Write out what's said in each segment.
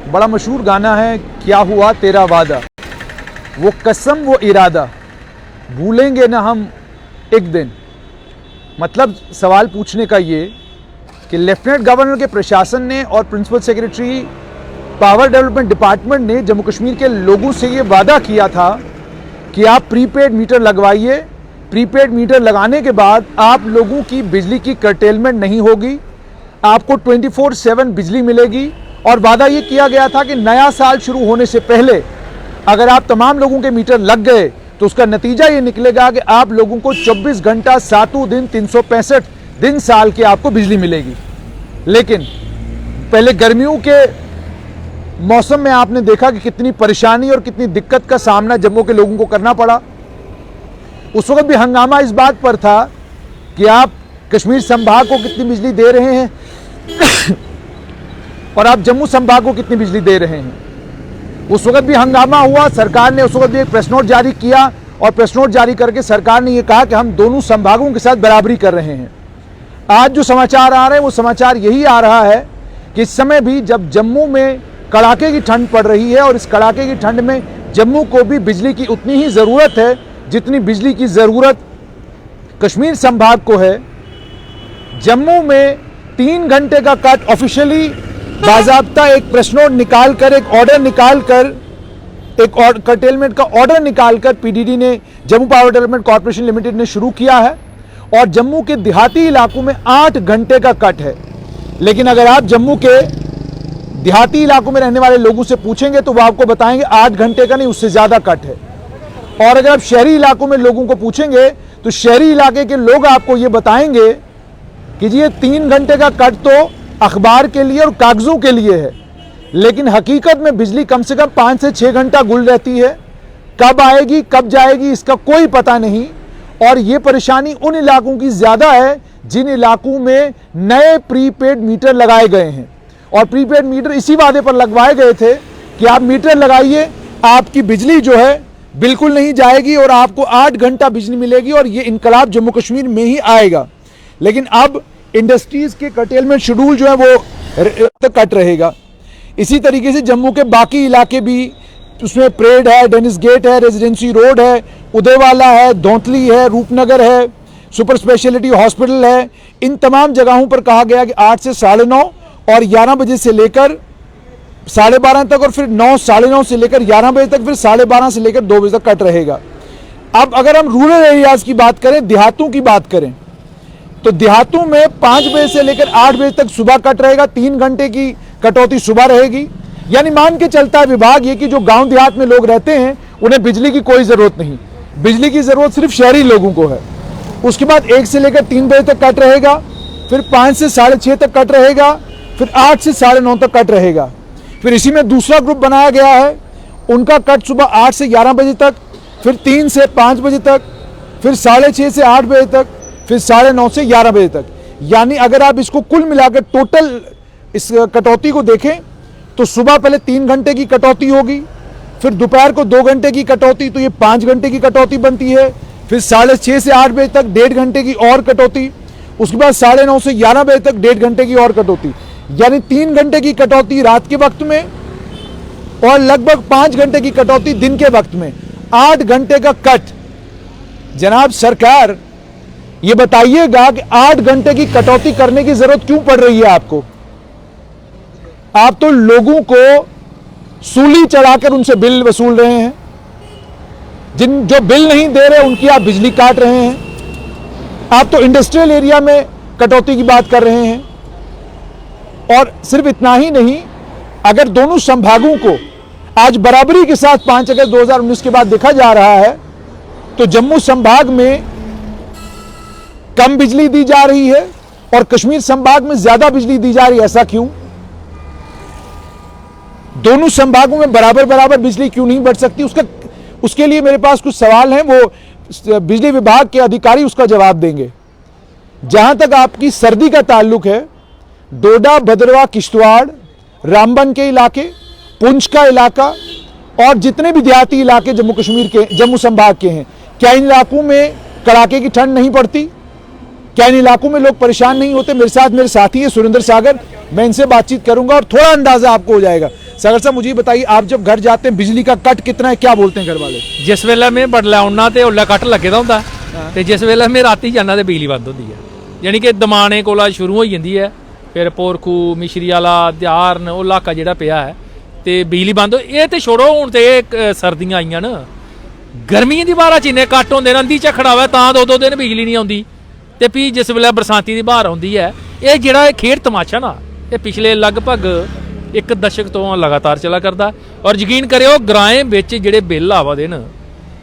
बड़ा मशहूर गाना है, क्या हुआ तेरा वादा, वो कसम वो इरादा, भूलेंगे ना हम एक दिन। मतलब सवाल पूछने का ये कि लेफ्टिनेंट गवर्नर के प्रशासन ने और principal secretary power development department ने जम्मू कश्मीर के लोगों से ये वादा किया था कि आप प्रीपेड मीटर लगवाइए, प्रीपेड मीटर लगाने के बाद आप लोगों की बिजली की कर्टेलमेंट नहीं होगी, आपको 24/7 बिजली मिलेगी। और वादा ये किया गया था कि नया साल शुरू होने से पहले अगर आप तमाम लोगों के मीटर लग गए तो उसका नतीजा ये निकलेगा कि आप लोगों को 24 घंटा 7 दिन 365 दिन साल की आपको बिजली मिलेगी। लेकिन पहले गर्मियों के मौसम में आपने देखा कि कितनी परेशानी और कितनी दिक्कत का सामना जम्मू के लोगों को करना पड़ा। उस वक्त भी हंगामा इस बात पर था कि आप कश्मीर संभाग को कितनी बिजली दे रहे हैं और आप जम्मू संभाग को कितनी बिजली दे रहे हैं। उस वक्त भी हंगामा हुआ। सरकार ने उस वक्त भी एक प्रेस नोट जारी किया और प्रेस नोट जारी करके सरकार ने यह कहा कि हम दोनों संभागों के साथ बराबरी कर रहे हैं। आज जो समाचार आ रहे हैं वो समाचार यही आ रहा है कि इस समय भी जब जम्मू में कड़ाके की ठंड पड़ रही है और इस कड़ाके की ठंड में जम्मू को भी बिजली की उतनी ही ज़रूरत है जितनी बिजली की ज़रूरत कश्मीर संभाग को है। जम्मू में 3 घंटे का कट ऑफिशियली बाज़ाब्ता एक प्रेस नोट निकालकर एक ऑर्डर निकालकर एक कर्टेलमेंट का ऑर्डर निकालकर पीडीडी ने Jammu power development corporation limited ने शुरू किया है और जम्मू के देहाती इलाकों में 8 घंटे का कट है। लेकिन अगर आप जम्मू के देहाती इलाकों में रहने वाले लोगों से पूछेंगे तो वो आपको बताएंगे 8 घंटे का नहीं, उससे ज़्यादा कट है। और अगर आप शहरी इलाकों में लोगों को पूछेंगे तो शहरी इलाके के लोग आपको ये बताएंगे कि जी ये 3 घंटे का कट तो अखबार के लिए और कागजों के लिए है, लेकिन हकीकत में बिजली कम से कम 5 से 6 घंटा गुल रहती है। कब आएगी कब जाएगी इसका कोई पता नहीं। और ये परेशानी उन इलाकों की ज़्यादा है जिन इलाकों में नए प्रीपेड मीटर लगाए गए हैं। और प्रीपेड मीटर इसी वादे पर लगवाए गए थे कि आप मीटर लगाइए, आपकी बिजली जो है बिल्कुल नहीं जाएगी और आपको 8 घंटा बिजली मिलेगी और ये इनकलाब जम्मू कश्मीर में ही आएगा। लेकिन अब इंडस्ट्रीज के कर्टेलमेंट शेड्यूल जो है वो तक कट रहेगा। इसी तरीके से जम्मू के बाकी इलाके भी, उसमें परेड है, डेनिस गेट है, रेजिडेंसी रोड है, उदयवाला है, धौंतली है, रूपनगर है, सुपर स्पेशलिटी हॉस्पिटल है, इन तमाम जगहों पर कहा गया कि 8 से 9:30 और 11 बजे से लेकर 12:30 तक और फिर 9, 9:30 से लेकर 11 बजे तक, फिर 12:30 से लेकर 2 बजे तक कट रहेगा। अब अगर हम रूरल एरियाज की बात करें, देहातों की बात करें, तो देहातों में 5 बजे से लेकर 8 बजे तक सुबह कट रहेगा, 3 घंटे की कटौती सुबह रहेगी। यानी मान के चलता है विभाग ये कि जो गांव देहात में लोग रहते हैं उन्हें बिजली की कोई ज़रूरत नहीं, बिजली की ज़रूरत सिर्फ शहरी लोगों को है। उसके बाद 1 से लेकर 3 बजे तक कट रहेगा, फिर 5 से 6:30 तक कट रहेगा, फिर 8 से 9:30 तक कट रहेगा। फिर इसी में दूसरा ग्रुप बनाया गया है, उनका कट सुबह 8 से 11 बजे तक, फिर 3 से 5 बजे तक, फिर 6:30 से 8 बजे तक, फिर 9:30 से 11 बजे तक। यानी अगर आप इसको कुल मिलाकर टोटल इस कटौती को देखें तो सुबह पहले 3 घंटे की कटौती होगी, फिर दोपहर को 2 घंटे की कटौती, तो ये 5 घंटे की कटौती बनती है। फिर 6:30 से 8 बजे तक 1.5 घंटे की और कटौती, उसके बाद 9:30 से 11 बजे तक 1.5 घंटे की और कटौती। यानी 3 घंटे की कटौती रात के वक्त में और लगभग 5 घंटे की कटौती दिन के वक्त में, 8 घंटे का कट। जनाब सरकार ये बताइएगा कि 8 घंटे की कटौती करने की जरूरत क्यों पड़ रही है आपको? आप तो लोगों को सूली चढ़ाकर उनसे बिल वसूल रहे हैं, जो बिल नहीं दे रहे उनकी आप बिजली काट रहे हैं। आप तो इंडस्ट्रियल एरिया में कटौती की बात कर रहे हैं। और सिर्फ इतना ही नहीं, अगर दोनों संभागों को आज बराबरी के साथ 5 अगस्त 2019 के बाद देखा जा रहा है तो जम्मू संभाग में कम बिजली दी जा रही है और कश्मीर संभाग में ज्यादा बिजली दी जा रही है। ऐसा क्यों? दोनों संभागों में बराबर बराबर बिजली क्यों नहीं बढ़ सकती? उसके लिए मेरे पास कुछ सवाल हैं, वो बिजली विभाग के अधिकारी उसका जवाब देंगे। जहां तक आपकी सर्दी का ताल्लुक है, डोडा, भद्रवाह, किश्तवाड़, रामबन के इलाके, पुंछ का इलाका और जितने भी देहाती इलाके जम्मू कश्मीर के, जम्मू संभाग के हैं, क्या इन इलाकों में कड़ाके की ठंड नहीं पड़ती? क्या इन इलाकों में लोग परेशान नहीं होते? मेरे साथ मेरे साथी है सुरेंद्र सागर, मैं इनसे बातचीत करूंगा और थोड़ा अंदाजा आपको हो जाएगा। सागर साहब मुझे बताइए, आप जब घर जाते हैं बिजली का कट कितना है, क्या बोलते हैं घर वाले? जिस वेले मैं बडलै आउना ते ओल्लै कट लगे दा होंदा ते जिस वेले मैं राती जाना ते बिजली बंद होंदी है। यानी कि दमाने कोला शुरू हो जाती है, फिर पोरखू मिश्री वाला ध्यारन वो इलाका जेह्ड़ा पेआ है ते बिजली बंद हो। ये ते छोड़ो, हुण ते सर्दियां आईयां न, गर्मियां दी बारा च इन्ने कट होंदे न, अंधी झखड़ आवे तां 2-2 दिन बिजली नहीं आउंदी ते फ्ही जिस वेले बरसांती दी बार आउंदी है। ये जेह्ड़ा खेड तमाशा ना, ये पिछले लगभग 1 दशक तो लगातार चला करदा। और यकीन करेओ ग्राएं बिच जेह्ड़े बिल आवा दे न,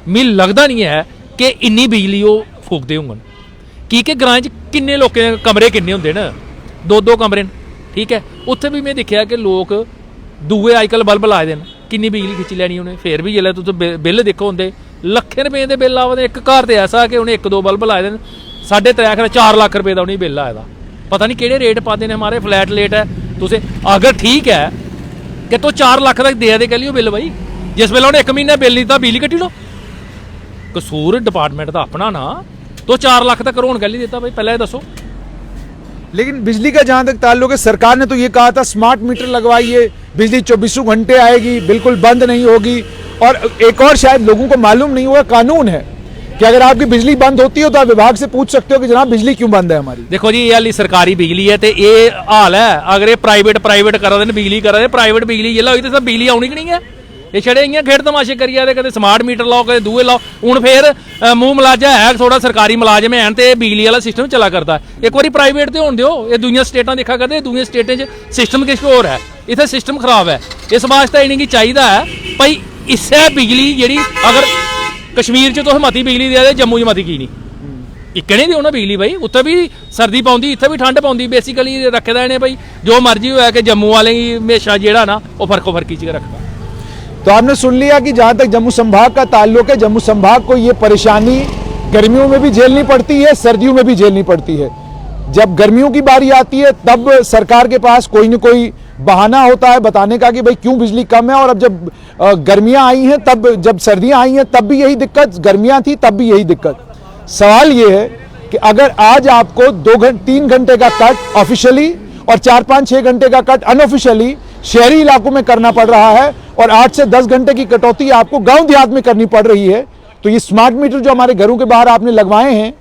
मिगी लगदा नहीं है कि इन्नी बिजली ओह् फूकदे होङन, कि ग्राएं च किन्ने लोकें दे कमरे किन्ने होंदे न, 2-2 कमरे न, ठीक है। उत्थे भी मैं दिक्खेआ कि लोक दूए अजकल बल्ब लाए दे न, किन्नी बिजली खिच्ची लैनी उ'नें। फिर भी जिसलै तुस बिल दिक्खो होंदे लक्खें रपें दे बिल आवा दे। इक घर ते ऐसा कि उ'नें 1-2 बल्ब लाए दे न, 3.5 4 लाख रुपए दा उ'नें बिल आए दा। पता नहीं केह्ड़े रेट पाते ने, हमारे फ्लैट रेट है। तुसें अगर ठीक है कि तो 4 लाख तक दे दे कैली बिल भाई, जिस वेले उन्हें 1 महीना बिल नहीं दिता बिजली कट्टी लो। कसूर डिपार्टमेंट का अपना ना, तो 4 लाख तक रोन कैली देता भाई, पहले दसो। लेकिन बिजली का जहां तक ताल्लुक है, सरकार ने तो ये कहा था स्मार्ट मीटर लगवाइए, बिजली 24 घंटे आएगी, बिल्कुल बंद नहीं होगी। और एक और शायद लोगों को मालूम नहीं हुआ, कानून है कि अगर आपकी बिजली बंद होती है तो आप विभाग से पूछ सकते हो कि जनाब बिजली क्यों बंद है हमारी। देखो जी, ये हाली सरकारी बिजली है, तो ये हाल है। अगर ये प्राइवेट करा दे बिजली करा दे, प्राइवेट बिजली जिसलै होई तो सब बिजली आनी कि नहीं है। ये छड़े इ'यां खेड तमाशे करी जा, कदे स्मार्ट मीटर लाओ, कदे दूए लाओ। हुण फिर मूंह मलाजा है, थोड़ा सरकारी मुलाजम हैन ते बिजली वाला सिस्टम चला करदा। एक बारी प्राइवेट ते होण दिओ, ये दूइयां स्टेटां दिक्खा करदे, दूइयां स्टेटें च सिस्टम किश होर है, इत्थै सिस्टम खराब है। इस वास्ते इ'नेंगी चाहिदा है भाई इस्सै बिजली जेह्ड़ी अगर कश्मीर च तुस मती बिजली देआ दे, जम्मू च मती की नहीं। इक्कै नहीं देओ ना बिजली भाई, उत्थै भी सर्दी पौंदी, इत्थै भी ठंड पौंदी। बेसिकली रखे दा इ'नें भाई जो मर्जी होया कि जम्मू वाले गी हमेशा जेह्ड़ा ना वो फर्की च रखदा। तो आपने सुन लिया कि जहां तक जम्मू संभाग का ताल्लुक है, जम्मू संभाग को ये परेशानी गर्मियों में भी झेलनी पड़ती है, सर्दियों में भी झेलनी पड़ती है। जब गर्मियों की बारी आती है तब सरकार के पास कोई न कोई बहाना होता है बताने का कि भाई क्यों बिजली कम है। और अब जब गर्मियां आई हैं, तब जब सर्दियां आई हैं तब भी यही दिक्कत, गर्मियां थी तब भी यही दिक्कत। सवाल ये है कि अगर आज आपको 3 घंटे का कट ऑफिशियली और 4-5-6 घंटे का कट अनऑफिशियली शहरी इलाकों में करना पड़ रहा है और 8 से 10 घंटे की कटौती आपको गांव देहात में करनी पड़ रही है, तो ये स्मार्ट मीटर जो हमारे घरों के बाहर आपने लगवाए हैं,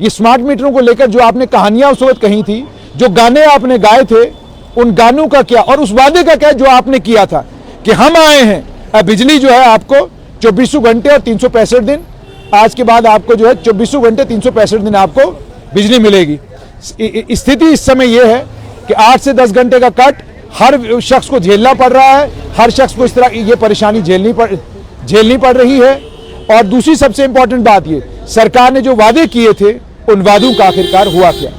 ये स्मार्ट मीटरों को लेकर जो आपने कहानियां उस वक्त कही थी, जो गाने आपने गाए थे, उन गानों का क्या और उस वादे का क्या जो आपने किया था कि हम आए हैं, बिजली जो है आपको 24 घंटे और 365 दिन, आज के बाद आपको जो है 24 घंटे 365 दिन आपको बिजली मिलेगी। स्थिति इस समय यह है कि 8 से 10 घंटे का कट हर शख्स को झेलना पड़ रहा है, हर शख्स को इस तरह ये परेशानी झेलनी पड़ रही है। और दूसरी सबसे इंपॉर्टेंट बात ये, सरकार ने जो वादे किए थे उन वादों का आखिरकार हुआ क्या।